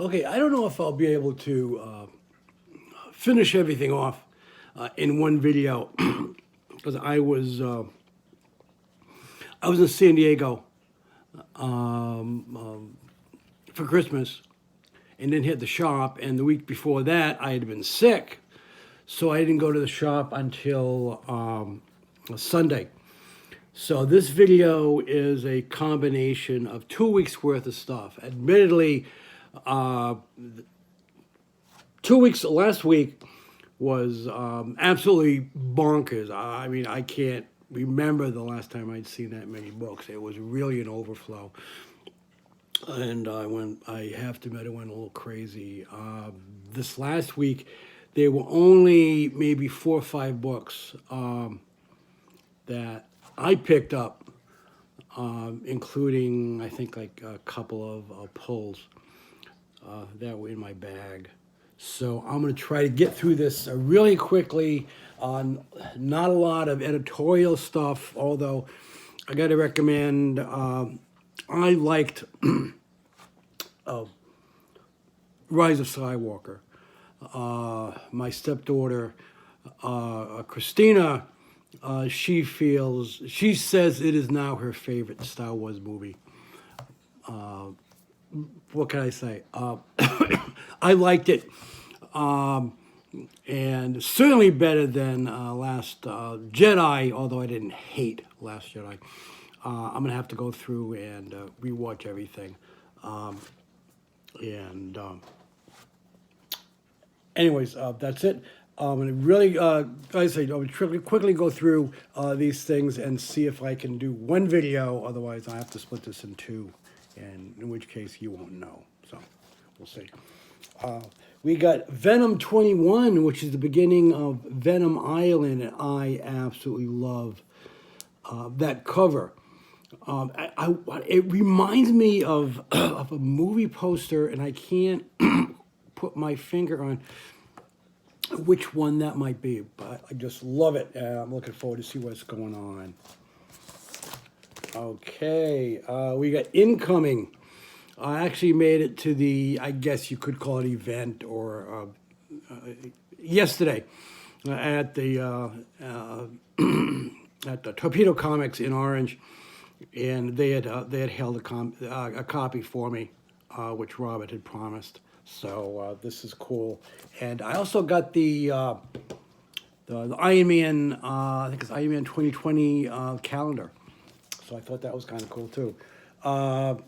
Okay, I don't know if I'll be able to finish everything off in one video because I was in San Diego for Christmas and then hit the shop. And the week before that, I had been sick, so I didn't go to the shop until Sunday. So this video is a combination of 2 weeks worth of stuff. Admittedly, uh, 2 weeks last week was absolutely bonkers. I mean, I can't remember the last time I'd seen that many books. It was really an overflow, and I have to admit, it went a little crazy. This last week, there were only maybe 4 or 5 books that I picked up, including I think like a couple of pulls that were in my bag. So I'm going to try to get through this really quickly. Not a lot of editorial stuff, although I got to recommend. I liked Rise of Skywalker. My stepdaughter, Christina, she says it is now her favorite Star Wars movie. What can I say? I liked it, and certainly better than Last Jedi, although I didn't hate Last Jedi. I'm going to have to go through and rewatch everything. And anyways, that's it. I'm going to really, like I say, I'm going to quickly go through these things and see if I can do one video. Otherwise, I have to split this in two, and in which case you won't know. So we'll see. We got Venom 21, which is the beginning of Venom Island, and I absolutely love that cover. It reminds me of of a movie poster, and I can't put my finger on which one that might be, but I just love it. I'm looking forward to see what's going on. Okay, we got Incoming. I actually made it to the, I guess you could call it event, or yesterday at the at the Torpedo Comics in Orange, and they had held a copy for me, which Robert had promised. So this is cool, and I also got the Iron Man, I think it's Iron Man 2020 calendar. So I thought that was kind of cool too. A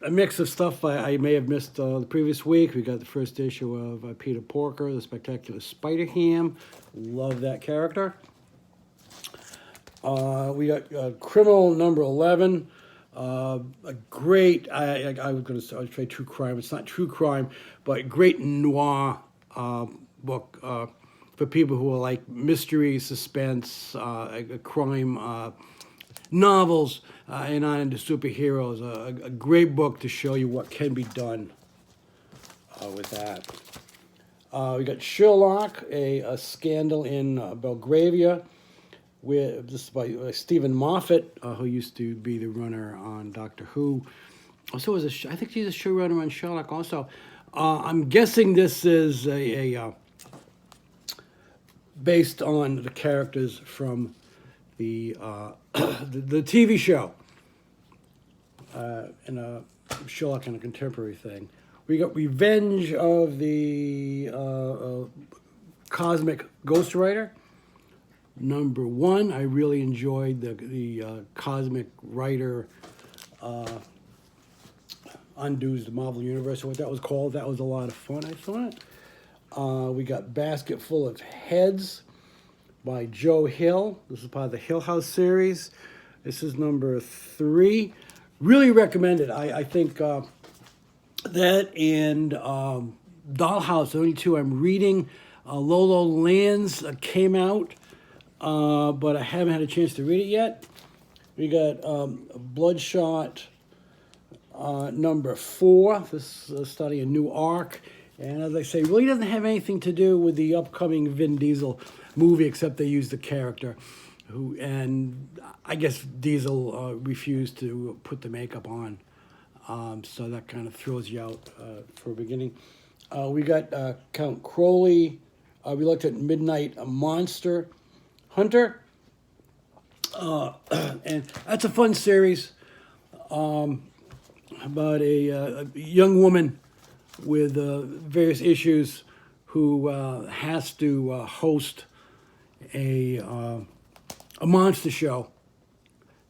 mix of stuff I may have missed the previous week. We got the first issue of Peter Porker, the Spectacular Spider-Ham. Love that character. We got Criminal number 11. A great, I was going to say true crime. It's not true crime, but great noir book for people who are like mystery, suspense, crime novels, and not into superheroes. A great book to show you what can be done with that. We got Sherlock, a scandal in Belgravia. This is by Stephen Moffat, who used to be the runner on Doctor Who. Also, I think he's a showrunner on Sherlock. Also, I'm guessing this is a based on the characters from the the TV show, and Sherlock and a contemporary thing. We got Revenge of the Cosmic Ghostwriter. Number 1, I really enjoyed the Cosmic Rider undoes the Marvel Universe, or what that was called. That was a lot of fun, I thought. We got Basket Full of Heads by Joe Hill. This is part of the Hill House series. This is number 3. Really recommended. I think that and Dollhouse, only 2 I'm reading. Lolo Lands came out, but I haven't had a chance to read it yet. We got Bloodshot number 4. This is studying a new arc. And as I say, really doesn't have anything to do with the upcoming Vin Diesel movie, except they used the character, and I guess Diesel refused to put the makeup on So that kind of throws you out for a beginning. We got Count Crowley. We looked at Midnight Monster Hunter. And that's a fun series about a young woman with various issues who has to host a monster show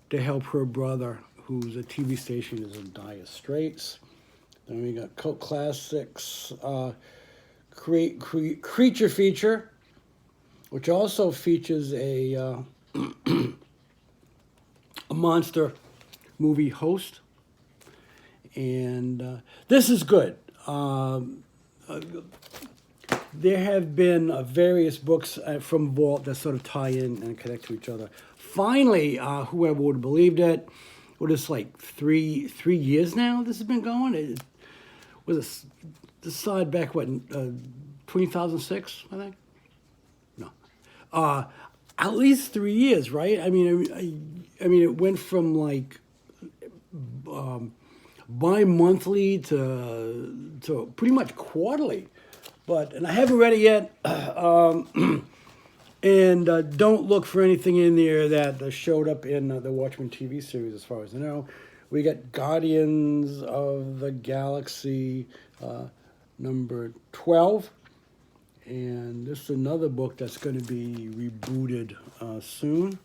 to help her brother, whose a TV station is in dire straits. Then we got Cult Classics, Creature Feature, which also features a monster movie host. And this is good. There have been various books from Vault that sort of tie in and connect to each other. Finally, whoever would have believed it, what is like three years now this has been going? It was this started back, what, 2006, I think? No. At least 3 years, right? I mean, it went from like bi-monthly to pretty much quarterly. And I haven't read it yet. And don't look for anything in there that showed up in the Watchmen TV series, as far as I know. We got Guardians of the Galaxy number 12. And this is another book that's going to be rebooted soon.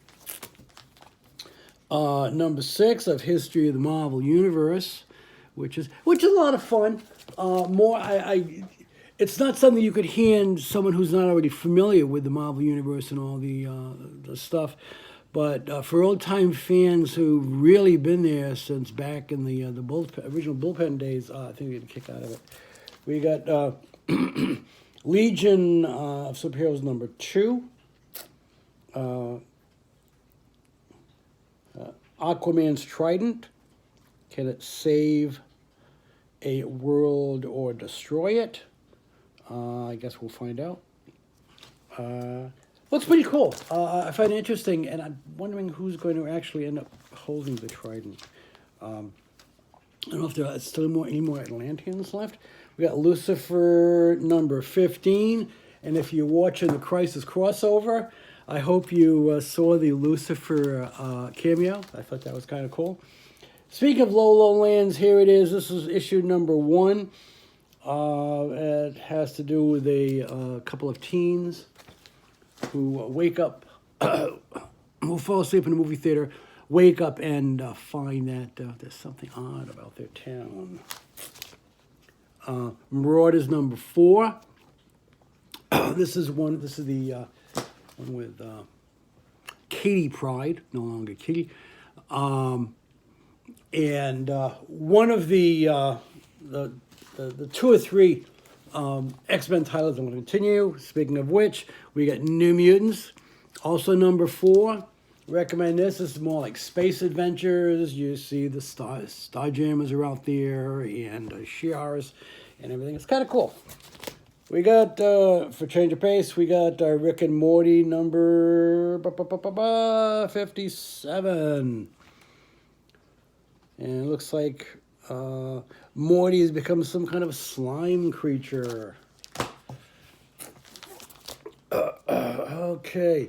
Number 6 of History of the Marvel Universe, which is a lot of fun. It's not something you could hand someone who's not already familiar with the Marvel Universe and all the stuff. But for old-time fans who've really been there since back in the original Bullpen days, I think we get a kick out of it. We got Legion of Superheroes number 2. Aquaman's Trident. Can it save a world or destroy it? I guess we'll find out. Looks pretty cool. I find it interesting, and I'm wondering who's going to actually end up holding the Trident. I don't know if there are still any more Atlanteans left. We got Lucifer number 15, and if you're watching the Crisis crossover, I hope you saw the Lucifer cameo. I thought that was kind of cool. Speaking of low lands, here it is. This is issue number 1. It has to do with a couple of teens who wake up, who fall asleep in a movie theater, wake up and find that there's something odd about their town. Marauders number 4. This is the one with Katie Pryde, no longer Kitty. And one of the 2 or 3 X-Men titles I'm going to continue. Speaking of which, we got New Mutants, also number 4. Recommend this. This is more like space adventures. You see the Starjammers are out there and Shi'ars and everything. It's kind of cool. We got, for change of pace, we got Rick and Morty number 57. And it looks like Morty has become some kind of slime creature. Okay.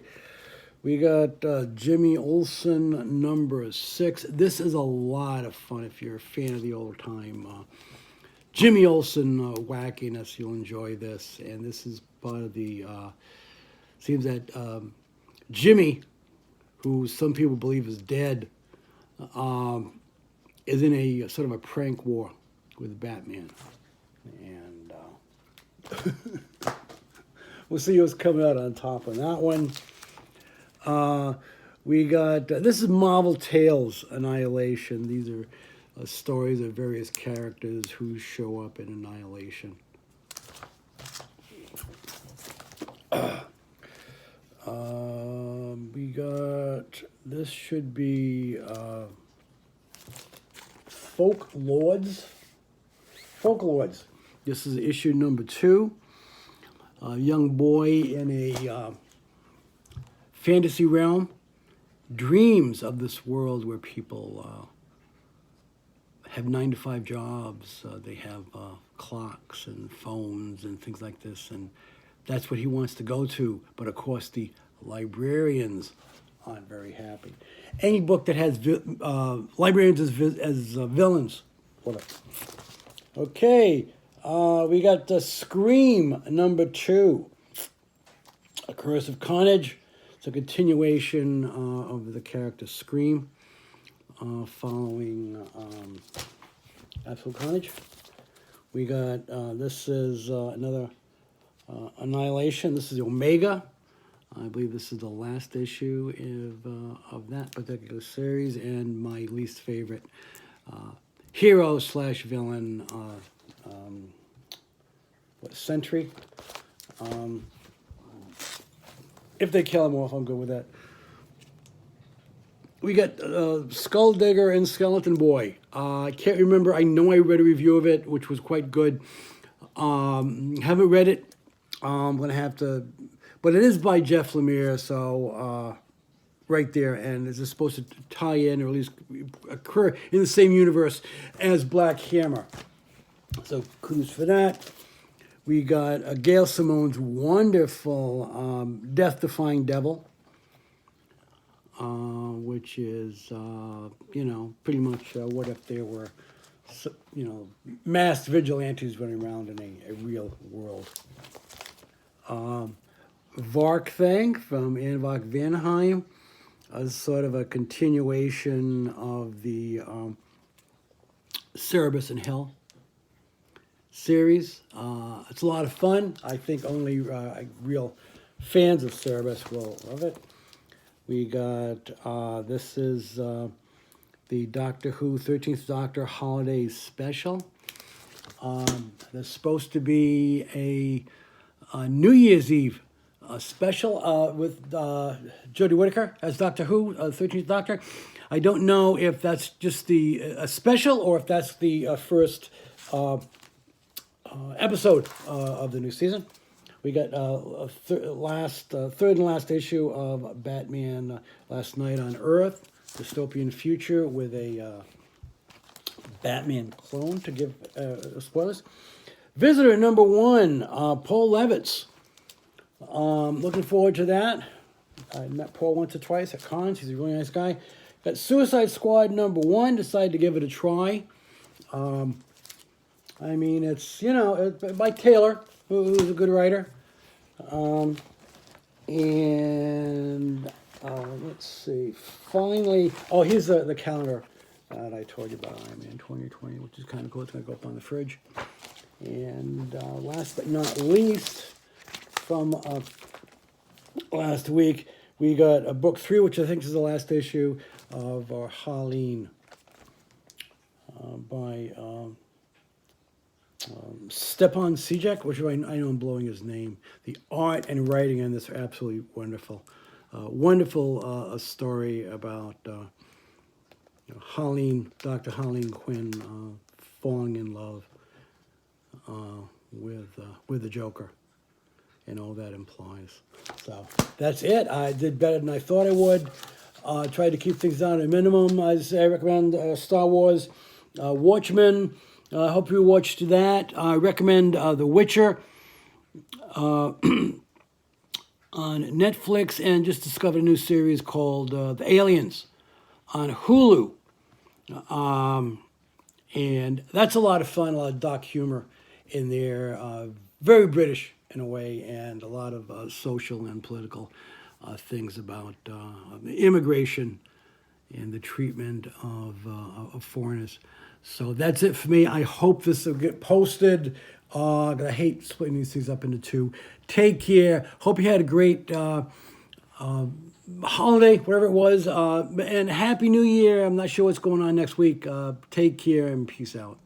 We got Jimmy Olsen number 6. This is a lot of fun if you're a fan of the old time Jimmy Olsen wackiness. You'll enjoy this. And this is part of the, seems that Jimmy, who some people believe is dead, is in a sort of a prank war with Batman. And we'll see what's coming out on top on that one. We got, this is Marvel Tales Annihilation. These are stories of various characters who show up in Annihilation. We got, this should be Folk Lords. This is issue number 2. A young boy in a fantasy realm dreams of this world where people have 9-to-5 jobs. They have clocks and phones and things like this, and that's what he wants to go to. But of course, the librarians aren't very happy. Any book that has librarians as villains, whatever. Okay, we got the Scream #2, A Curse of Carnage. It's a continuation of the character Scream, following Absolute Carnage. We got, this is another Annihilation. This is Omega. I believe this is the last issue of that particular series, and my least favorite hero/villain, Sentry. If they kill him off, I'm good with that. We got Skull Digger and Skeleton Boy. I can't remember. I know I read a review of it, which was quite good. Haven't read it. I'm going to have to... But it is by Jeff Lemire, so right there. And is this supposed to tie in, or at least occur in the same universe as Black Hammer? So kudos for that. We got Gail Simone's wonderful Death-Defying Devil, which is, pretty much what if there were, masked vigilantes running around in a real world. Vark Thing from Anne Vanheim is sort of a continuation of the Cerebus and Hell series. It's a lot of fun. I think only real fans of Cerebus will love it. We got, this is the Doctor Who 13th Doctor Holiday Special. There's supposed to be a New Year's Eve special with Jodie Whittaker as Doctor Who, 13th Doctor. I don't know if that's just a special or if that's the first episode of the new season. We got third and last issue of Batman Last Night on Earth, dystopian future with a Batman clone, to give spoilers. Visitor #1, Paul Levitz. Looking forward to that. I met Paul once or twice at cons. He's a really nice guy. Got Suicide Squad #1. Decided to give it a try. I mean, it's, by Taylor, who's a good writer. Let's see. Finally, here's the calendar that I told you about, Iron Man 2020, which is kind of cool. It's going to go up on the fridge. And last but not least, from last week, we got book 3, which I think is the last issue of Harleen by Stepan Sejic, which I know I'm blowing his name. The art and writing in this are absolutely wonderful. Wonderful story about Dr. Harleen Quinn falling in love with the Joker and all that implies. So that's it. I did better than I thought I would. Tried to keep things down to a minimum. I recommend Star Wars Watchmen. I hope you watched that. I recommend The Witcher on Netflix, and just discovered a new series called The Aliens on Hulu. And that's a lot of fun, a lot of dark humor in there. Very British in a way, and a lot of social and political things about immigration and the treatment of foreigners. So that's it for me. I hope this will get posted. I hate splitting these things up into two. Take care. Hope you had a great holiday, whatever it was. And Happy New Year. I'm not sure what's going on next week. Take care and peace out.